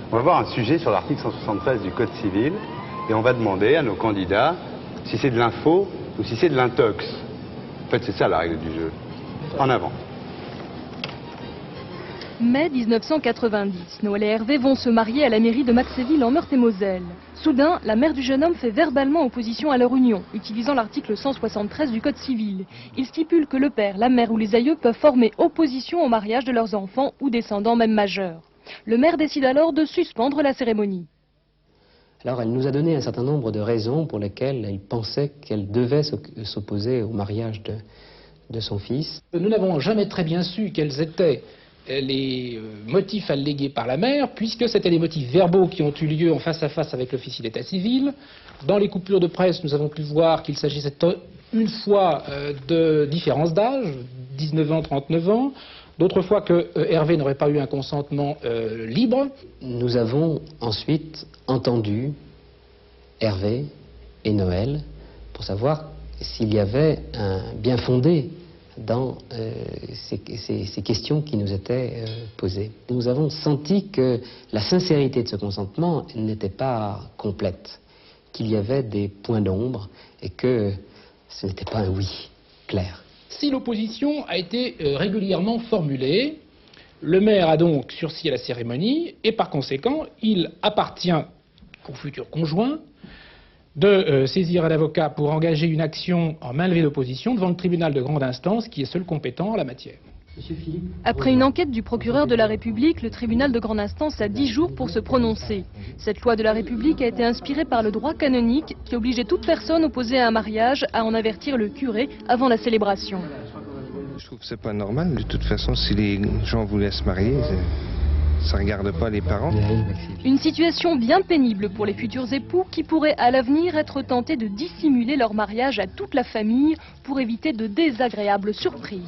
On va voir un sujet sur l'article 173 du Code civil et on va demander à nos candidats si c'est de l'info ou si c'est de l'intox. En fait, c'est ça la règle du jeu. En avant. Mai 1990, Noël et Hervé vont se marier à la mairie de Maxéville en Meurthe-et-Moselle. Soudain, la mère du jeune homme fait verbalement opposition à leur union, utilisant l'article 173 du Code civil. Il stipule que le père, la mère ou les aïeux peuvent former opposition au mariage de leurs enfants ou descendants même majeurs. Le maire décide alors de suspendre la cérémonie. Alors elle nous a donné un certain nombre de raisons pour lesquelles elle pensait qu'elle devait s'opposer au mariage de son fils. Nous n'avons jamais très bien su quels étaient les motifs allégués par la mère, puisque c'était des motifs verbaux qui ont eu lieu en face à face avec l'officier d'état civil. Dans les coupures de presse, nous avons pu voir qu'il s'agissait une fois de différence d'âge, 19 ans, 39 ans, d'autres fois que Hervé n'aurait pas eu un consentement libre. Nous avons ensuite entendu Hervé et Noël pour savoir s'il y avait un bien fondé dans ces questions qui nous étaient posées. Nous avons senti que la sincérité de ce consentement n'était pas complète, qu'il y avait des points d'ombre et que ce n'était pas un oui clair. Si l'opposition a été régulièrement formulée, le maire a donc sursis à la cérémonie et par conséquent, il appartient au futur conjoint de saisir un avocat pour engager une action en main levée d'opposition devant le tribunal de grande instance qui est seul compétent en la matière. Après une enquête du procureur de la République, le tribunal de grande instance a 10 jours pour se prononcer. Cette loi de la République a été inspirée par le droit canonique qui obligeait toute personne opposée à un mariage à en avertir le curé avant la célébration. Je trouve que c'est pas normal. De toute façon, si les gens voulaient se marier, ça ne regarde pas les parents. Une situation bien pénible pour les futurs époux qui pourraient à l'avenir être tentés de dissimuler leur mariage à toute la famille pour éviter de désagréables surprises.